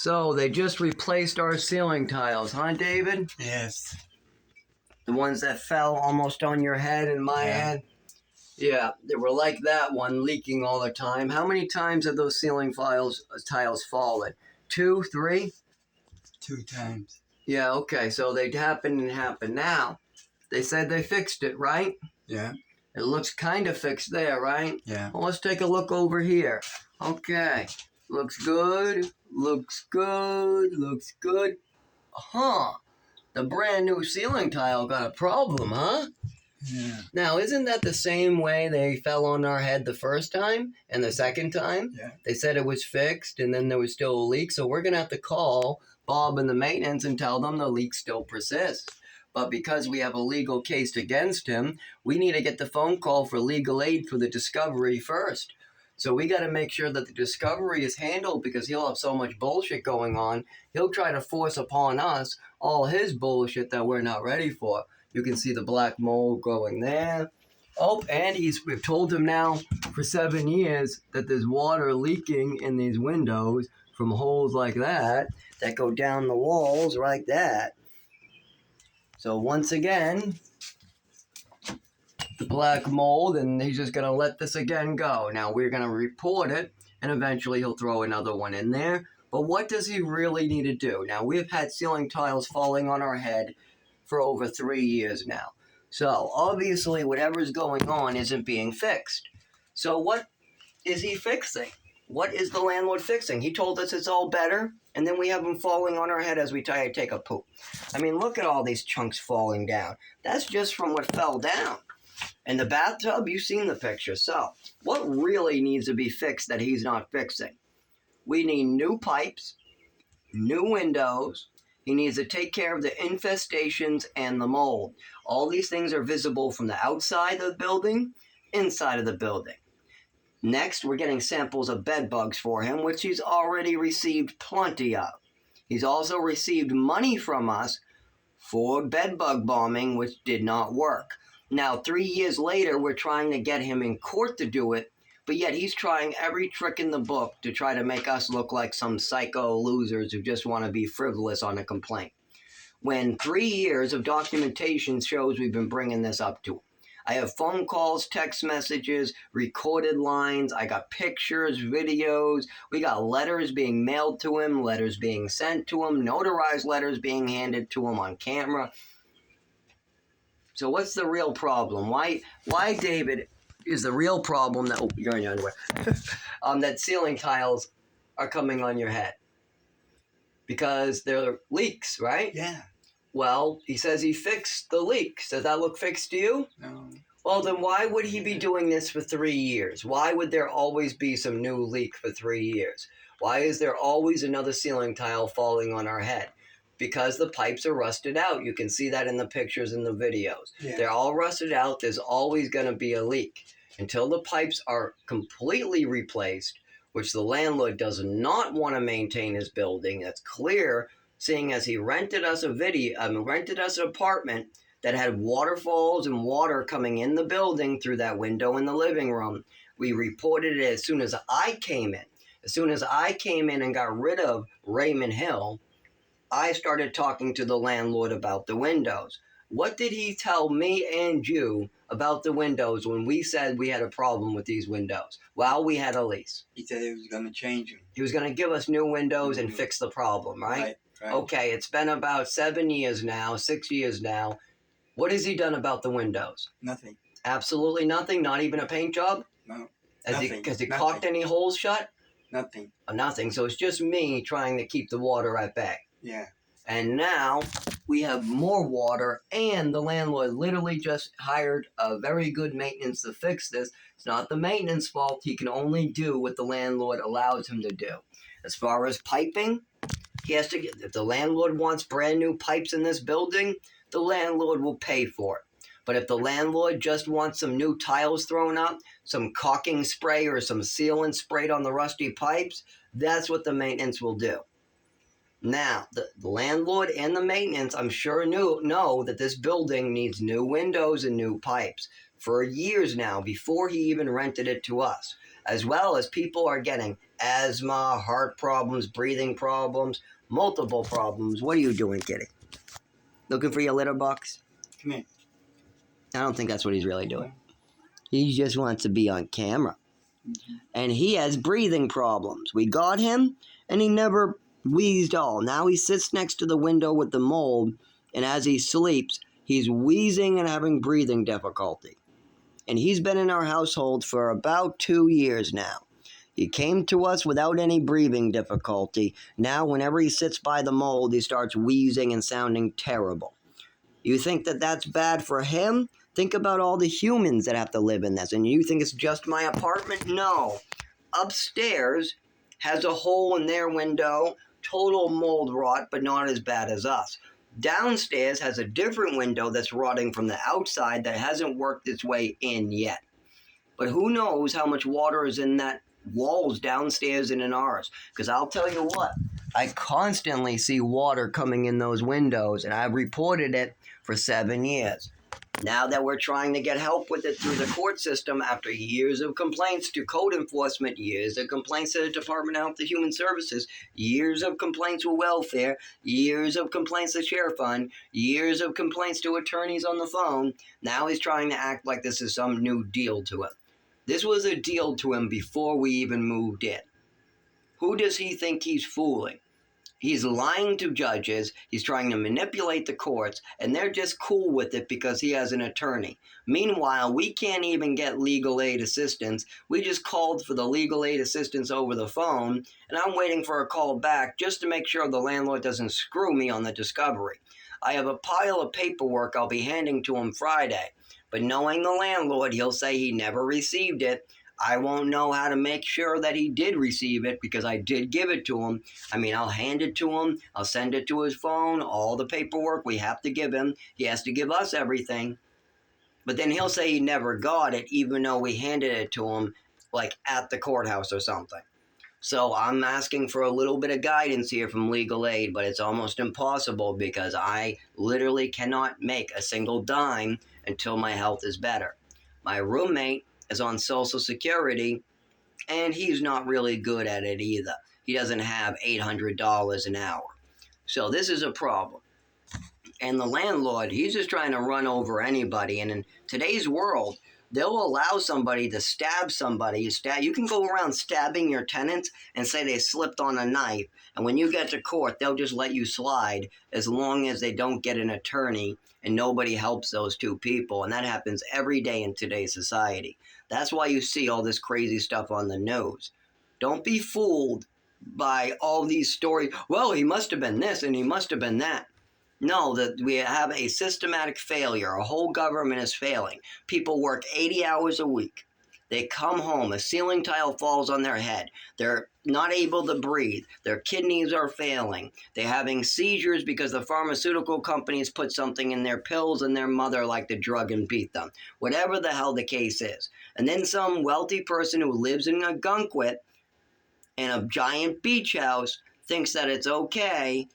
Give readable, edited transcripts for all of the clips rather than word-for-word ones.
So they just replaced our ceiling tiles, huh, David? Yes. The ones that fell almost on your head and my head? Yeah, they were like that one, leaking all the time. How many times have those ceiling tiles fallen? 2, 3? 2 times. Yeah, okay, so they happen and happen. Now, they said they fixed it, right? Yeah. It looks kind of fixed there, right? Yeah. Well, let's take a look over here. Okay, looks good, looks good, looks good. Huh, the brand new ceiling tile got a problem, huh? Yeah. Now, isn't that the same way they fell on our head the first time and the second time? Yeah. They said it was fixed and then there was still a leak. So we're going to have to call Bob and the maintenance and tell them the leak still persists. But because we have a legal case against him, we need to get the phone call for legal aid for the discovery first. So we got to make sure that the discovery is handled because he'll have so much bullshit going on. He'll try to force upon us all his bullshit that we're not ready for. You can see the black mold growing there. Oh, and we've told him now for 7 years that there's water leaking in these windows from holes like that go down the walls like that. So once again, the black mold, and he's just going to let this again go. Now we're going to report it, and eventually he'll throw another one in there. But what does he really need to do? Now, we've had ceiling tiles falling on our head for over 3 years now. So obviously whatever's going on isn't being fixed. So what is he fixing? What is the landlord fixing? He told us it's all better, and then we have them falling on our head as we try to take a poop. I mean, look at all these chunks falling down. That's just from what fell down. And the bathtub, you've seen the picture. So what really needs to be fixed that he's not fixing? We need new pipes, new windows. He needs to take care of the infestations and the mold. All these things are visible from the outside of the building, inside of the building. Next, we're getting samples of bed bugs for him, which he's already received plenty of. He's also received money from us for bed bug bombing, which did not work. Now, 3 years later, we're trying to get him in court to do it, but yet he's trying every trick in the book to try to make us look like some psycho losers who just want to be frivolous on a complaint. When 3 years of documentation shows we've been bringing this up to him. I have phone calls, text messages, recorded lines. I got pictures, videos. We got letters being mailed to him, letters being sent to him, notarized letters being handed to him on camera. So what's the real problem? Why, David, is the real problem that you're in your underwear? That ceiling tiles are coming on your head? Because they're leaks, right? Yeah. Well, he says he fixed the leaks. Does that look fixed to you? No. Well, then why would he be doing this for 3 years? Why would there always be some new leak for 3 years? Why is there always another ceiling tile falling on our head? Because the pipes are rusted out. You can see that in the pictures and the videos. Yeah. They're all rusted out. There's always going to be a leak. Until the pipes are completely replaced, which the landlord does not want to maintain his building. That's clear, seeing as he rented us an apartment that had waterfalls and water coming in the building through that window in the living room. We reported it as soon as I came in. As soon as I came in and got rid of Raymond Hill, I started talking to the landlord about the windows. What did he tell me and you about the windows when we said we had a problem with these windows? Well, we had a lease. He said he was going to change them. He was going to give us new windows and fix the problem, right? Right. Okay, it's been about 7 years now, 6 years now. What has he done about the windows? Nothing. Absolutely nothing? Not even a paint job? No. Has Nothing. he caulked any holes shut? Nothing. Nothing. So it's just me trying to keep the water at bay. Yeah. And now we have more water, and the landlord literally just hired a very good maintenance to fix this. It's not the maintenance fault. He can only do what the landlord allows him to do. As far as piping, he has to if the landlord wants brand new pipes in this building, the landlord will pay for it. But if the landlord just wants some new tiles thrown up, some caulking spray or some sealant sprayed on the rusty pipes, that's what the maintenance will do. Now, the landlord and the maintenance, I'm sure, know that this building needs new windows and new pipes for years now, before he even rented it to us. as well as people are getting asthma, heart problems, breathing problems, multiple problems. What are you doing, kitty? Looking for your litter box? Come here. I don't think that's what he's really doing. He just wants to be on camera. And he has breathing problems. We got him, and he never wheezed all. Now he sits next to the window with the mold, and as he sleeps, he's wheezing and having breathing difficulty. And he's been in our household for about 2 years now. He came to us without any breathing difficulty. Now, whenever he sits by the mold, he starts wheezing and sounding terrible. You think that that's bad for him? Think about all the humans that have to live in this. And you think it's just my apartment? No. Upstairs has a hole in their window, total mold rot, but not as bad as us. Downstairs has a different window that's rotting from the outside that hasn't worked its way in yet. But who knows how much water is in that walls downstairs and in ours? Because I'll tell you what, I constantly see water coming in those windows, and I've reported it for 7 years. Now that we're trying to get help with it through the court system after years of complaints to code enforcement, years of complaints to the Department of Health and Human Services, years of complaints with welfare, years of complaints to Share Fund, years of complaints to attorneys on the phone, now he's trying to act like this is some new deal to him. This was a deal to him before we even moved in. Who does he think he's fooling? He's lying to judges, he's trying to manipulate the courts, and they're just cool with it because he has an attorney. Meanwhile, we can't even get legal aid assistance. We just called for the legal aid assistance over the phone, and I'm waiting for a call back just to make sure the landlord doesn't screw me on the discovery. I have a pile of paperwork I'll be handing to him Friday, but knowing the landlord, he'll say he never received it. I won't know how to make sure that he did receive it because I did give it to him. I mean, I'll hand it to him. I'll send it to his phone, all the paperwork we have to give him. He has to give us everything. But then he'll say he never got it, even though we handed it to him, like at the courthouse or something. So I'm asking for a little bit of guidance here from legal aid, but it's almost impossible because I literally cannot make a single dime until my health is better. My roommate is on Social Security, and he's not really good at it either. He doesn't have $800 an hour. So this is a problem. And the landlord, he's just trying to run over anybody. And in today's world, they'll allow somebody to stab somebody. You can go around stabbing your tenants and say they slipped on a knife. And when you get to court, they'll just let you slide as long as they don't get an attorney and nobody helps those two people. And that happens every day in today's society. That's why you see all this crazy stuff on the news. Don't be fooled by all these stories. Well, he must have been this and he must have been that. No, that we have a systematic failure. Our whole government is failing. People work 80 hours a week. They come home, a ceiling tile falls on their head. They're not able to breathe. Their kidneys are failing. They're having seizures because the pharmaceutical companies put something in their pills and their mother liked to drug and beat them. Whatever the hell the case is. And then some wealthy person who lives in a gunkwit in a giant beach house thinks that it's okay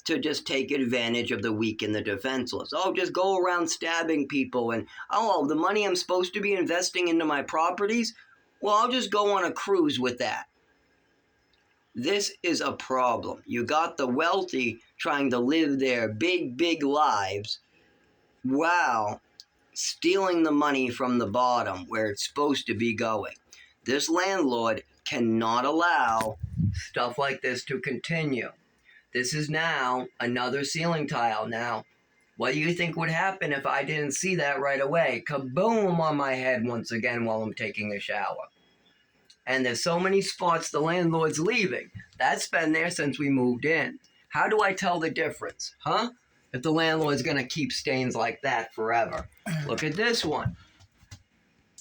to just take advantage of the weak and the defenseless. Oh, just go around stabbing people and, oh, the money I'm supposed to be investing into my properties? Well, I'll just go on a cruise with that. This is a problem. You got the wealthy trying to live their big, big lives while stealing the money from the bottom where it's supposed to be going. This landlord cannot allow stuff like this to continue. This is now another ceiling tile. Now, what do you think would happen if I didn't see that right away? Kaboom on my head once again while I'm taking a shower. And there's so many spots the landlord's leaving. That's been there since we moved in. How do I tell the difference, huh? If the landlord's going to keep stains like that forever. Look at this one.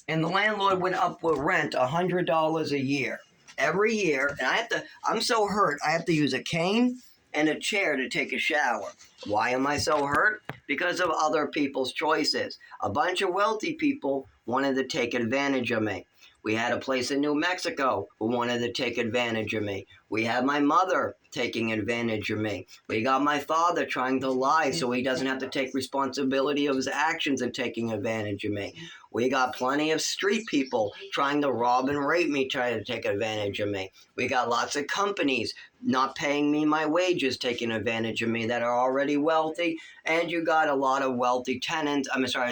And the landlord went up with rent $100 a year. Every year. And I'm so hurt, I have to use a cane and a chair to take a shower. Why am I so hurt? Because of other people's choices. A bunch of wealthy people wanted to take advantage of me. We had a place in New Mexico who wanted to take advantage of me. We have my mother taking advantage of me. We got my father trying to lie so he doesn't have to take responsibility of his actions and taking advantage of me. We got plenty of street people trying to rob and rape me, trying to take advantage of me. We got lots of companies not paying me my wages, taking advantage of me that are already wealthy. And you got a lot of wealthy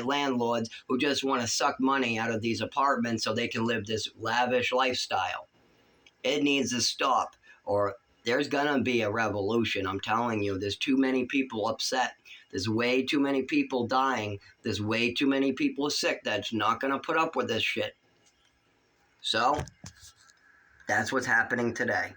landlords who just want to suck money out of these apartments so they can live this lavish lifestyle. It needs to stop, or there's gonna be a revolution. I'm telling you, there's too many people upset. There's way too many people dying. There's way too many people sick that's not gonna put up with this shit. So, that's what's happening today.